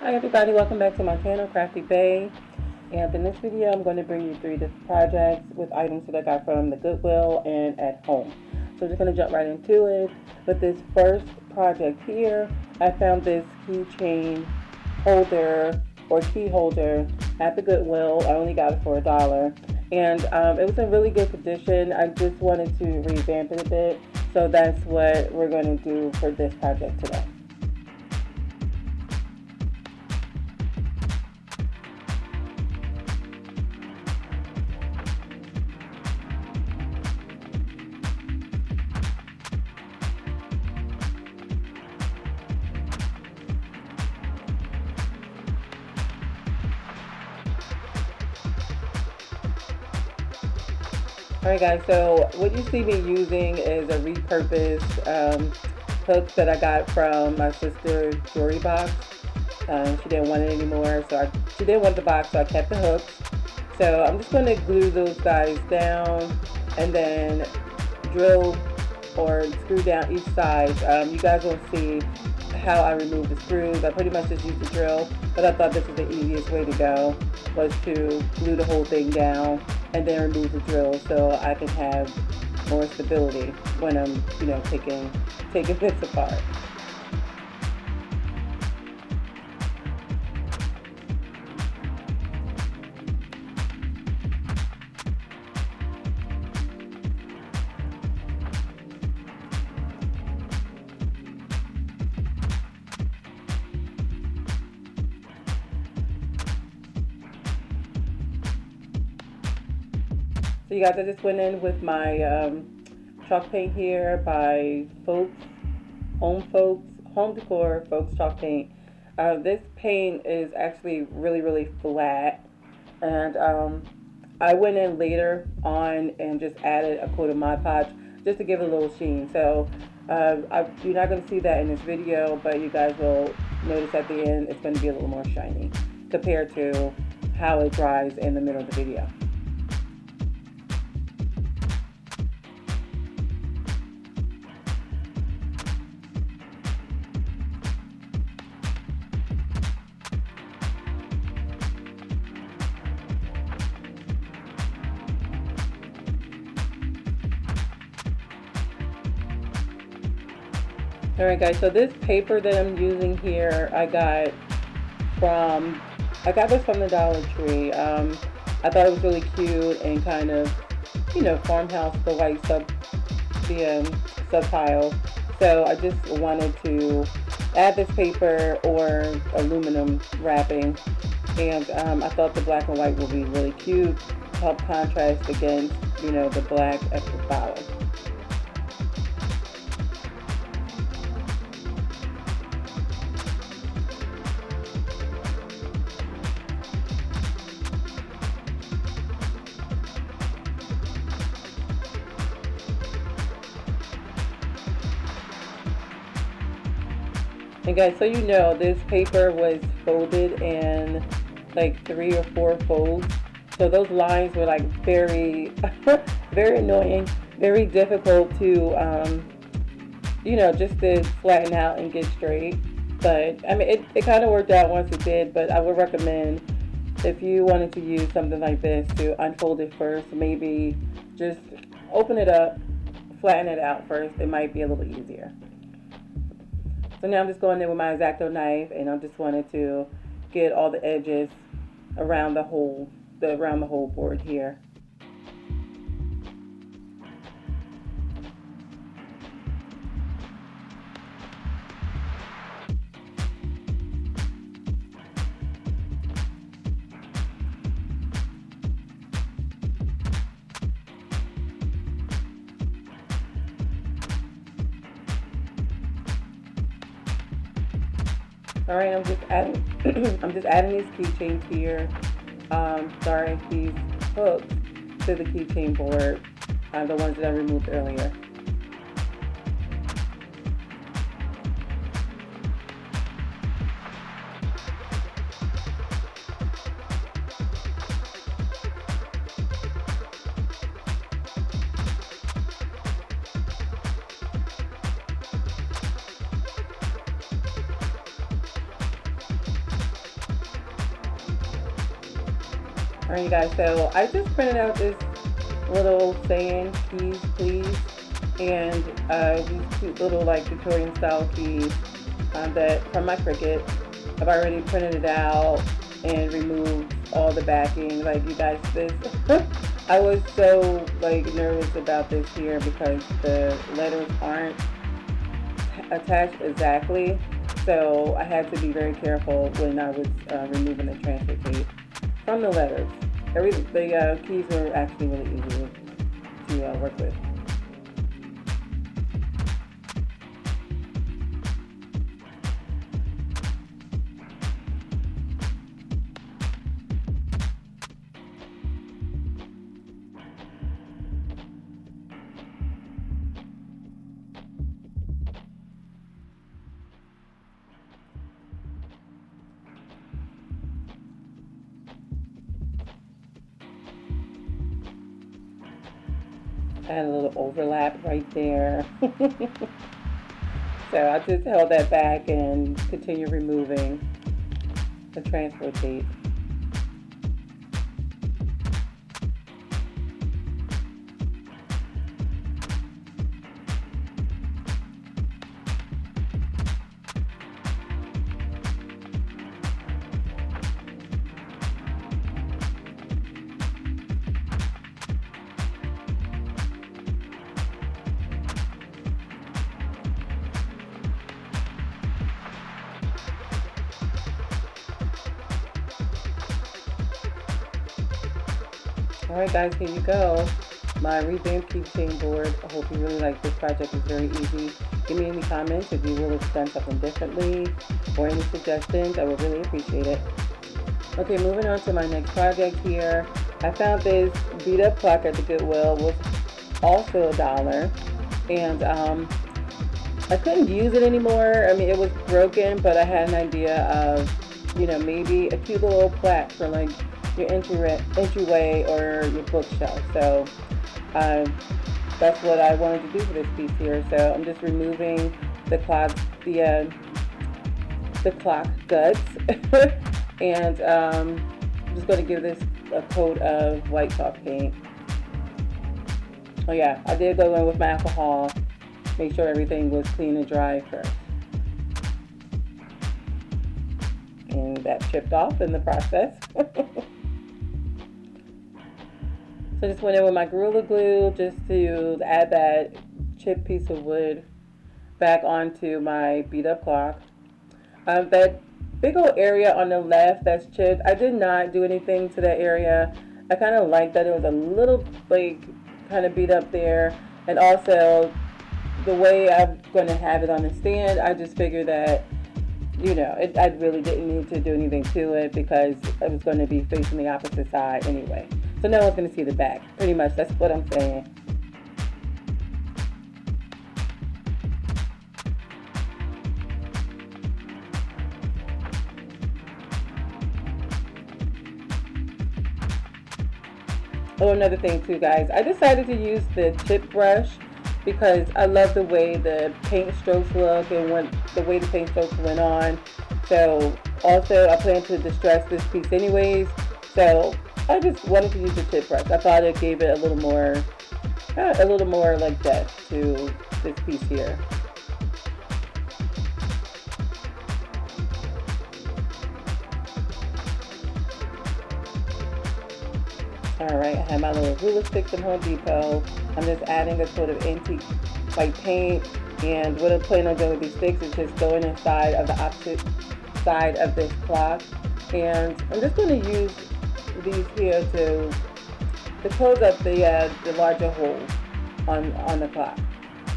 Hi everybody, welcome back to my channel, Crafty Bay. And in this video, I'm going to bring you 3 different projects with items that I got from the Goodwill and at home. So I'm just going to jump right into it. With this first project here, I found this keychain holder or key holder at the Goodwill. I only got it for $1. And it was in really good condition. I just wanted to revamp it a bit. So that's what we're going to do for this project today. Alright guys, so what you see me using is a repurposed hook that I got from my sister's jewelry box. She didn't want it anymore, so she didn't want the box, so I kept the hooks. So I'm just going to glue those guys down and then drill or screw down each side. You guys will see how I remove the screws. I pretty much just used the drill, but I thought this was the easiest way to go, was to glue the whole thing down and then remove the drill so I can have more stability when I'm, taking bits apart. So you guys, I just went in with my chalk paint here by Home Decor Folks Chalk Paint. This paint is actually really flat, and I went in later on and just added a coat of Mod Podge just to give it a little sheen. So you're not going to see that in this video, but you guys will notice at the end it's going to be a little more shiny compared to how it dries in the middle of the video. Alright guys, so this paper that I'm using here, I got this from the Dollar Tree. I thought it was really cute and kind of, farmhouse, the white sub-tile. So I just wanted to add this paper or aluminum wrapping, and I thought the black and white would be really cute, help contrast against, the black at the bottom. And guys, so this paper was folded in like 3 or 4 folds. So those lines were like very, very annoying, very difficult to, just to flatten out and get straight. But I mean, it kind of worked out once it did, but I would recommend, if you wanted to use something like this, to unfold it first. Maybe just open it up, flatten it out first. It might be a little easier. So now I'm just going in with my X-Acto knife, and I just wanted to get all the edges around the whole board here. All right, I'm just adding these keychains here. These hooks to the keychain board, the ones that I removed earlier. Alright, you guys, so I just printed out this little saying, keys please, and these cute little like Victorian style keys that from my Cricut. I've already printed it out and removed all the backing. Like, you guys, this I was so like nervous about this here because the letters aren't attached exactly, so I had to be very careful when I was removing the transfer tape from the letters. The keys were actually really easy to work with. I had a little overlap right there. So I just held that back and continue removing the transfer tape. Alright guys, here you go. My revamped keychain board. I hope you really like this project. It's very easy. Give me any comments if you will have done something differently or any suggestions. I would really appreciate it. Okay, moving on to my next project here. I found this beat up clock at the Goodwill. It was also $1. And I couldn't use it anymore. I mean, it was broken, but I had an idea of, you know, maybe a cute little plaque for like your entryway or your bookshelf. So that's what I wanted to do for this piece here. So I'm just removing the clock guts and I'm just going to give this a coat of white chalk paint. Oh yeah, I did go in with my alcohol, make sure everything was clean and dry first. And that chipped off in the process. So I just went in with my Gorilla Glue just to add that chipped piece of wood back onto my beat up clock. That big old area on the left that's chipped, I did not do anything to that area. I kind of like that it was a little like kind of beat up there, and also the way I'm going to have it on the stand, I just figured that, you know, I really didn't need to do anything to it because I was going to be facing the opposite side anyway. So no one's going to see the back. Pretty much, that's what I'm saying. Oh, another thing too, guys. I decided to use the chip brush because I love the way the paint strokes look and the way the paint strokes went on. So also I plan to distress this piece anyways. So I just wanted to use the chip brush. I thought it gave it a little more like depth to this piece here. Alright, I have my little ruler sticks from Home Depot. I'm just adding a coat of antique white paint, and what I'm planning on doing with these sticks is just going inside of the opposite side of this clock. And I'm just going to use these here to close up the larger holes on the clock.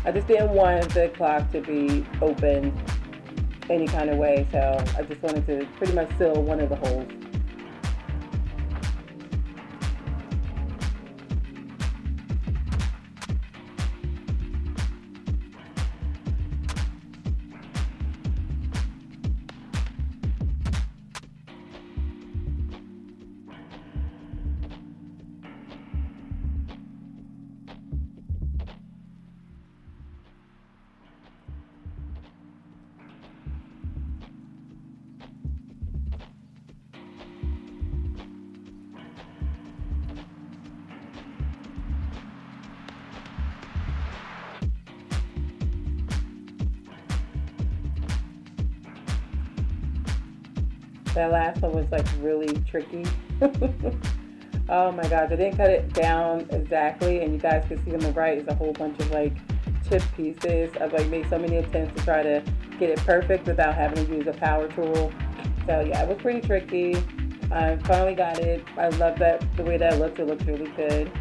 I just didn't want the clock to be open any kind of way, so I just wanted to pretty much seal one of the holes. That last one was like really tricky. Oh my gosh, I didn't cut it down exactly, and you guys can see on the right is a whole bunch of like chip pieces. I've like made so many attempts to try to get it perfect without having to use a power tool. So yeah, it was pretty tricky. I finally got it. I love that the way that looks. It looks really good.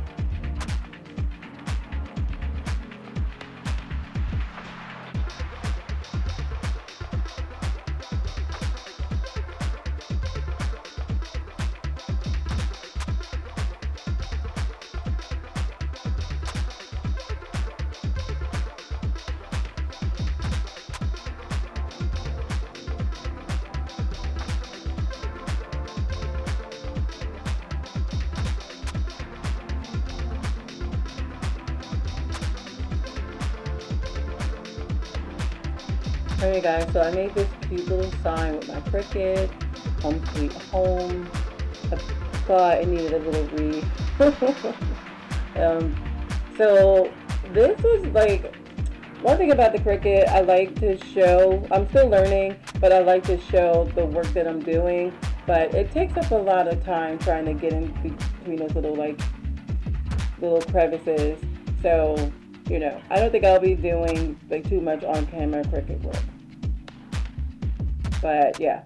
Alright guys, so I made this cute little sign with my Cricut, home sweet home. I thought it needed a little wreath. So this was like, one thing about the Cricut, I like to show, I'm still learning, but I like to show the work that I'm doing. But it takes up a lot of time trying to get in between those little crevices. So, you know, I don't think I'll be doing like too much on camera Cricut work. But yeah,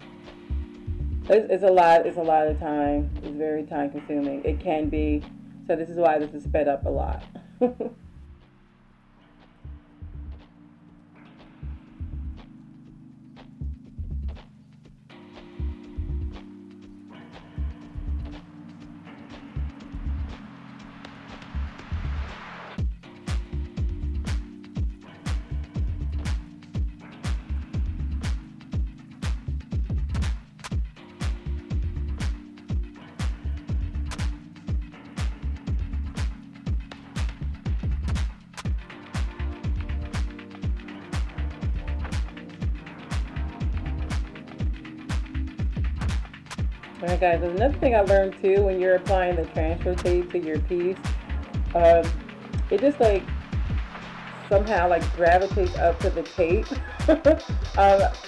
it's a lot of time. It's very time consuming. It can be. So this is why this is sped up a lot. Alright guys, there's another thing I learned too when you're applying the transfer tape to your piece. It just like somehow like gravitates up to the tape.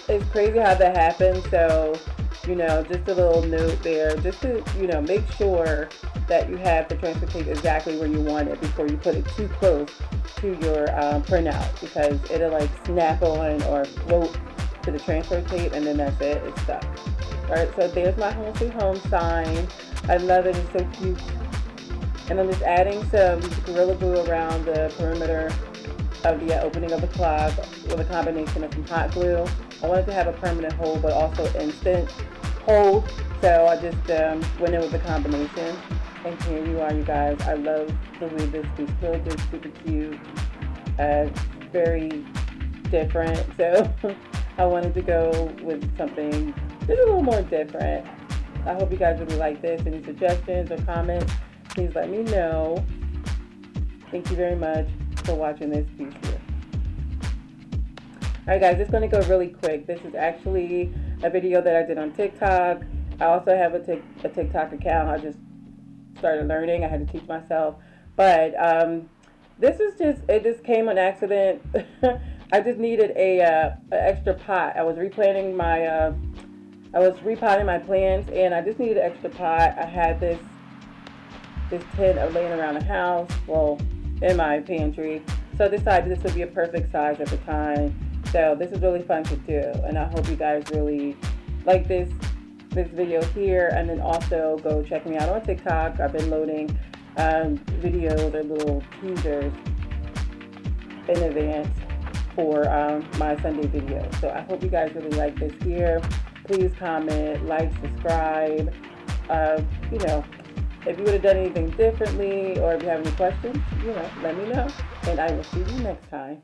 It's crazy how that happens. So, you know, just a little note there, just to, you know, make sure that you have the transfer tape exactly where you want it before you put it too close to your printout, because it'll like snap on or float to the transfer tape, and then that's it, it's stuck. Alright, so there's my home sweet home sign. I love it, it's so cute. And I'm just adding some Gorilla Glue around the perimeter of the opening of the cloth with a combination of some hot glue. I wanted to have a permanent hold but also instant hold, so I just went in with the combination. And here you are, you guys. I love the way this piece looks. It's super cute. Very different, so I wanted to go with something just a little more different. I hope you guys really like this. Any suggestions or comments, please let me know. Thank you very much for watching this piece here. Alright guys, it's going to go really quick. This is actually a video that I did on TikTok. I also have a TikTok account. I just started learning. I had to teach myself. But this is it just came on accident. I just needed an extra pot. I was repotting my plants, and I just needed an extra pot. I had this tin laying around the house, well, in my pantry. So I decided this would be a perfect size at the time. So this is really fun to do, and I hope you guys really like this video here. And then also go check me out on TikTok. I've been loading videos or little teasers in advance for my Sunday video. So I hope you guys really like this here. Please comment, like, subscribe. You know, if you would have done anything differently, or if you have any questions, you know, let me know. And I will see you next time.